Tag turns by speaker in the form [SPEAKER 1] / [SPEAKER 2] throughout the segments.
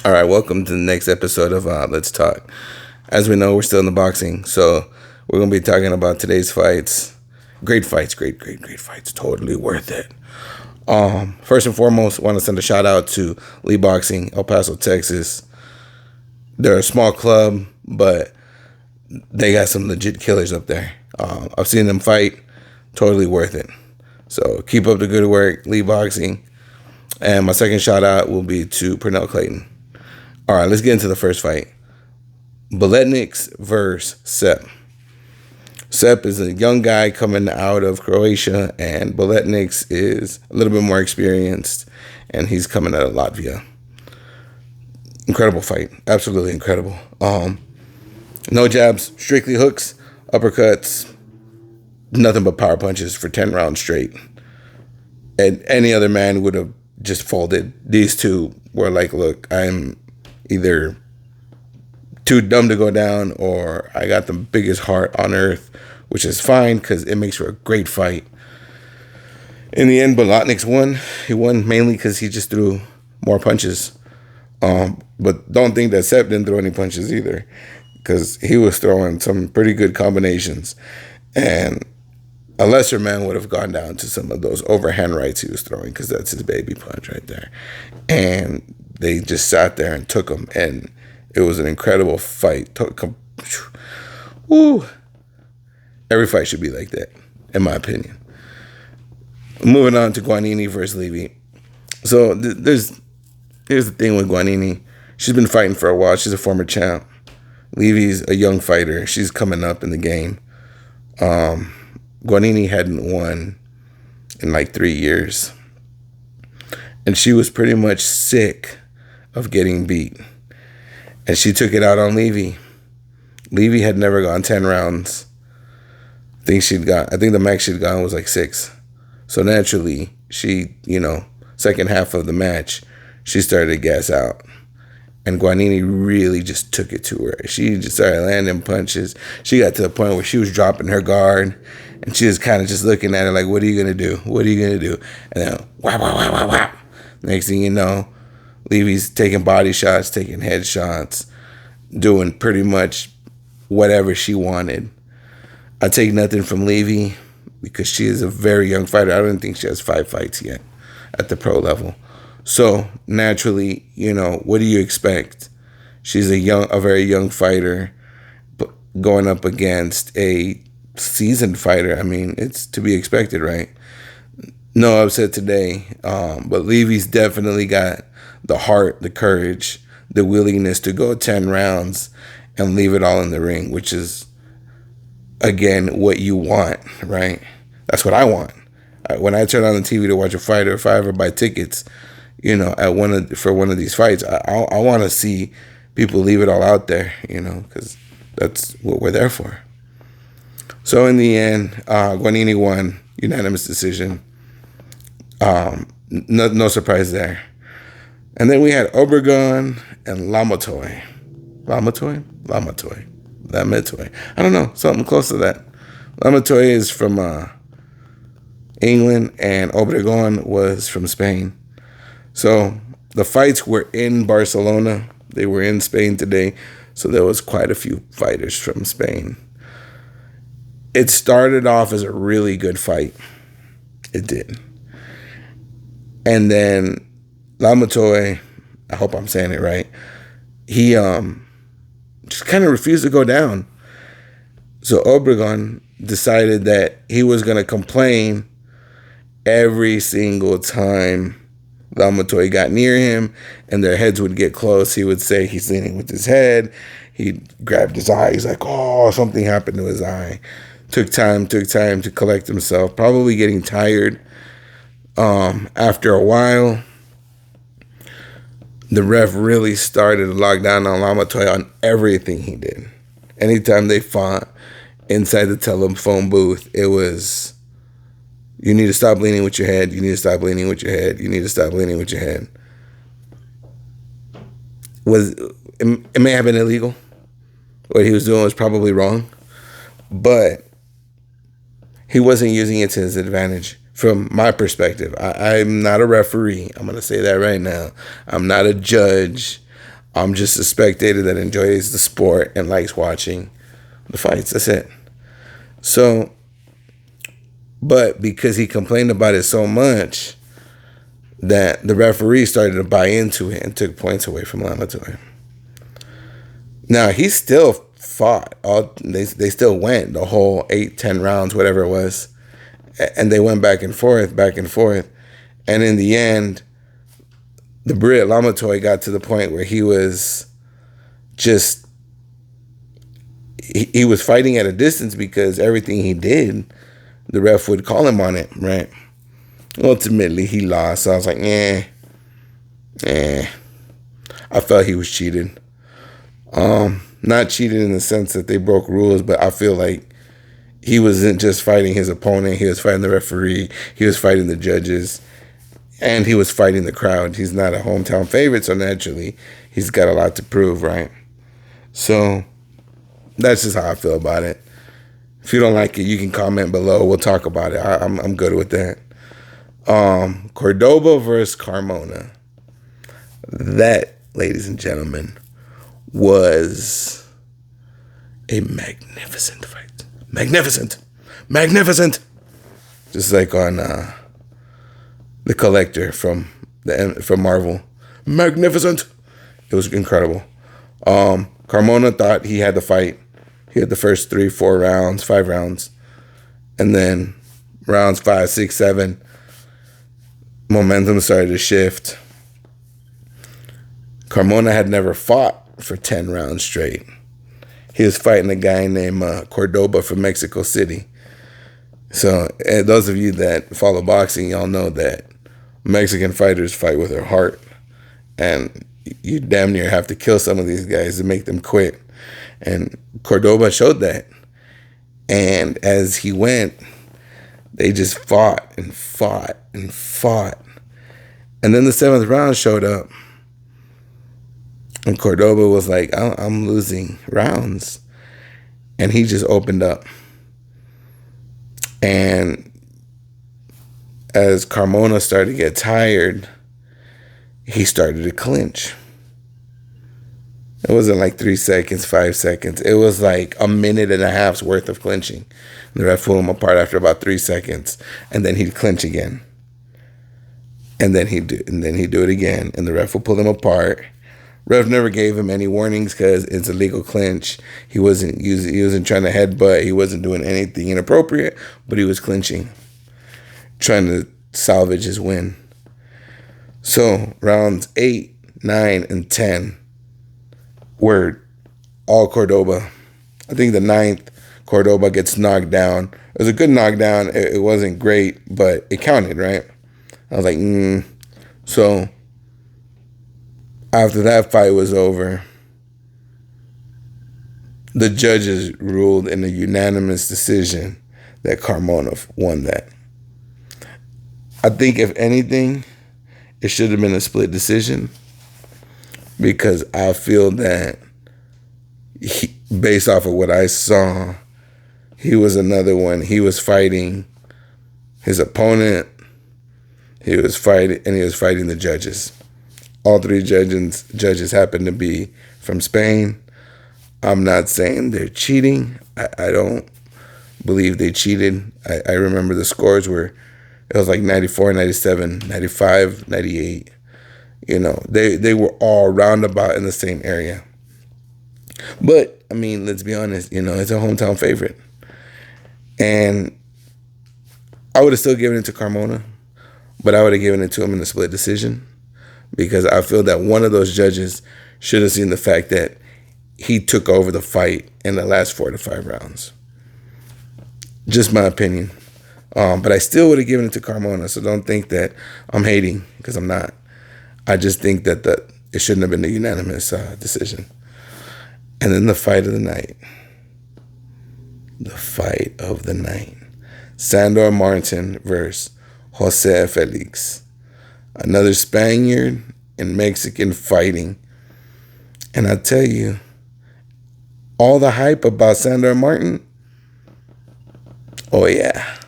[SPEAKER 1] All right, welcome to the next episode of Let's Talk. As we know, we're still in the boxing, so we're going to be talking about today's fights. Great fights, great fights. Totally worth it. First and foremost, I want to send a shout out to Lee Boxing, El Paso, Texas. They're a small club, but they got some legit killers up there. I've seen them fight. Totally worth it. So keep up the good work, Lee Boxing. And my second shout out will be to Pernell Clayton. All right, let's get into the first fight. Beletniks versus Sepp. Sepp is a young guy coming out of Croatia, and Beletniks is a little bit more experienced, and he's coming out of Latvia. Incredible fight. Absolutely incredible. No jabs, strictly hooks, uppercuts, nothing but power punches for 10 rounds straight. And any other man would have just folded. These two were like, look, I'm either too dumb to go down or I got the biggest heart on earth, which is fine because it makes for a great fight. In the end, Beletniks won. He won mainly because he just threw more punches. But don't think that Sepp didn't throw any punches either, because he was throwing some pretty good combinations. And a lesser man would have gone down to some of those overhand rights he was throwing, because that's his baby punch right there. And they just sat there and took him, and it was an incredible fight. Woo. Every fight should be like that, in my opinion. Moving on to Guanine versus Levy. So here's the thing with Guanine. She's been fighting for a while. She's a former champ. Levy's a young fighter. She's coming up in the game. Guanine hadn't won in like 3 years. And she was pretty much sick of getting beat. And she took it out on Levy. Levy had never gone 10 rounds. I think the max she'd gone was like 6. So naturally, she, second half of the match, she started to gas out. And Guanine really just took it to her. She just started landing punches. She got to the point where she was dropping her guard. And she was kind of just looking at her like, what are you going to do? What are you going to do? And then, whap, whap, whap, whap, whap. Next thing you know, Levy's taking body shots, taking head shots, doing pretty much whatever she wanted. I take nothing from Levy because she is a very young fighter. I don't think she has 5 fights yet at the pro level. So naturally, what do you expect? She's a very young fighter, but going up against a seasoned fighter. I mean, it's to be expected, right? No upset today, but Levy's definitely got the heart, the courage, the willingness to go 10 rounds and leave it all in the ring, which is, again, what you want, right? That's what I want. When I turn on the TV to watch a fight, or if I ever buy tickets, for one of these fights, I want to see people leave it all out there, because that's what we're there for. So in the end, Guanine won, unanimous decision. No surprise there. And then we had Obregon and Lamatoy. I don't know, something close to that. Lamatoy is from England, and Obregon was from Spain. So the fights were in Barcelona. They were in Spain today. So there was quite a few fighters from Spain. It started off as a really good fight. It did. And then Lamatoy, I hope I'm saying it right, he just kind of refused to go down. So Obregon decided that he was going to complain every single time Lamatoy got near him and their heads would get close. He would say he's leaning with his head. He grabbed his eye. He's like, oh, something happened to his eye. Took time to collect himself, probably getting tired. After a while, the ref really started to lock down on Lamatoy on everything he did. Anytime they fought inside the telephone booth, it was, you need to stop leaning with your head. You need to stop leaning with your head. You need to stop leaning with your head. It may have been illegal. What he was doing was probably wrong. But he wasn't using it to his advantage. From my perspective, I'm not a referee. I'm going to say that right now. I'm not a judge. I'm just a spectator that enjoys the sport and likes watching the fights. That's it. So, but because he complained about it so much that the referee started to buy into it and took points away from Lamatoy. Now, he still fought. They still went the whole 8-10 rounds, whatever it was. And they went back and forth. And in the end, the Brit Lamatoy got to the point where he was just, he was fighting at a distance because everything he did, the ref would call him on it, right? Ultimately, he lost. So I was like, I felt he was cheated. Not cheated in the sense that they broke rules, but I feel like he wasn't just fighting his opponent. He was fighting the referee. He was fighting the judges. And he was fighting the crowd. He's not a hometown favorite, so naturally, he's got a lot to prove, right? So that's just how I feel about it. If you don't like it, you can comment below. We'll talk about it. I'm good with that. Cordoba versus Carmona. That, ladies and gentlemen, was a magnificent fight. Magnificent. Just like on The Collector from Marvel. Magnificent. It was incredible. Carmona thought he had the fight. He had the first 3, 4 rounds, 5 rounds. And then rounds 5, 6, 7, momentum started to shift. Carmona had never fought for 10 rounds straight. He was fighting a guy named Cordoba from Mexico City. So those of you that follow boxing, y'all know that Mexican fighters fight with their heart. And you damn near have to kill some of these guys to make them quit. And Cordoba showed that. And as he went, they just fought. And then the 7th round showed up. And Cordoba was like, I'm losing rounds. And he just opened up. And as Carmona started to get tired, he started to clinch. It wasn't like 3 seconds, 5 seconds. It was like a minute and a half's worth of clinching. The ref pulled him apart after about 3 seconds. And then he'd clinch again. And then he'd do it again. And the ref would pull him apart. Ref never gave him any warnings because it's a legal clinch. He wasn't trying to headbutt. He wasn't doing anything inappropriate, but he was clinching, trying to salvage his win. So rounds 8, 9, and 10 were all Cordoba. I think the 9th, Cordoba gets knocked down. It was a good knockdown. It wasn't great, but it counted, right? I was like, So after that fight was over, the judges ruled in a unanimous decision that Carmona won that. I think, if anything, it should have been a split decision because I feel that based off of what I saw, he was another one. He was fighting his opponent. He was fighting the judges. All 3 judges happened to be from Spain. I'm not saying they're cheating. I don't believe they cheated. I remember the scores were, it was like 94, 97, 95, 98. You know, they were all roundabout in the same area. But, I mean, let's be honest, it's a hometown favorite. And I would have still given it to Carmona, but I would have given it to him in a split decision. Because I feel that one of those judges should have seen the fact that he took over the fight in the last 4 to 5 rounds. Just my opinion. But I still would have given it to Carmona, so don't think that I'm hating, because I'm not. I just think that it shouldn't have been a unanimous decision. And then the fight of the night. Sandor Martin versus Jose Felix. Another Spaniard and Mexican fighting. And I tell you, all the hype about Sandor Martin, oh yeah,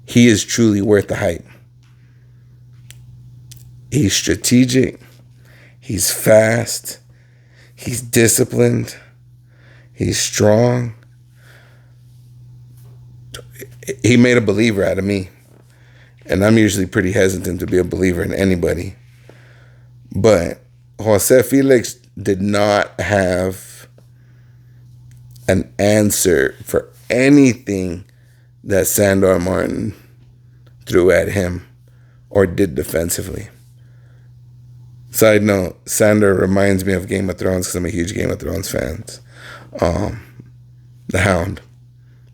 [SPEAKER 1] he is truly worth the hype. He's strategic. He's fast. He's disciplined. He's strong. He made a believer out of me. And I'm usually pretty hesitant to be a believer in anybody. But Jose Felix did not have an answer for anything that Sandor Martin threw at him or did defensively. Side note, Sandor reminds me of Game of Thrones because I'm a huge Game of Thrones fan. The Hound.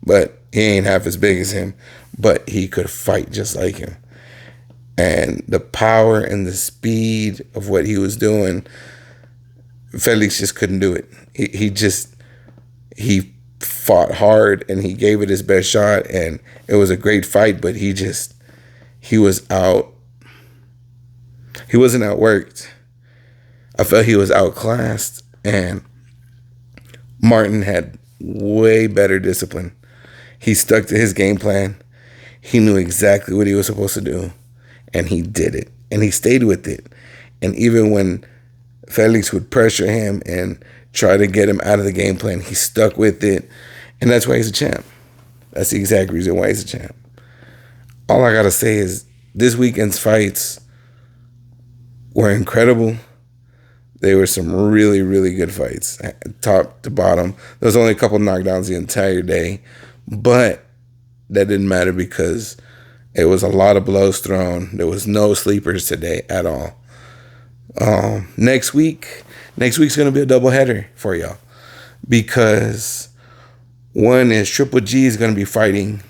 [SPEAKER 1] But he ain't half as big as him. But he could fight just like him. And the power and the speed of what he was doing, Felix just couldn't do it. He fought hard and he gave it his best shot, and it was a great fight, but he wasn't outworked. I felt he was outclassed, and Martin had way better discipline. He stuck to his game plan. He knew exactly what he was supposed to do, and he did it, and he stayed with it. And even when Felix would pressure him and try to get him out of the game plan, he stuck with it, and that's why he's a champ. That's the exact reason why he's a champ. All I gotta say is this weekend's fights were incredible. They were some really, really good fights, top to bottom. There was only a couple knockdowns the entire day, but that didn't matter because it was a lot of blows thrown. There was no sleepers today at all. Next week's going to be a doubleheader for y'all because one is Triple G is going to be fighting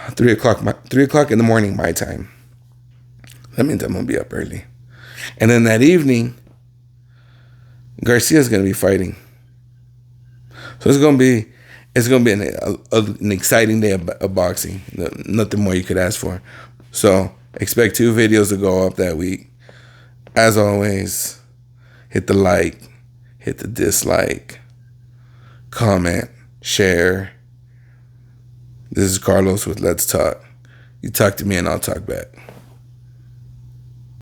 [SPEAKER 1] 3 o'clock in the morning my time. That means I'm going to be up early. And then that evening, Garcia's going to be fighting. So it's going to be an exciting day of boxing. Nothing more you could ask for. So expect 2 videos to go up that week. As always, hit the like, hit the dislike, comment, share. This is Carlos with Let's Talk. You talk to me and I'll talk back.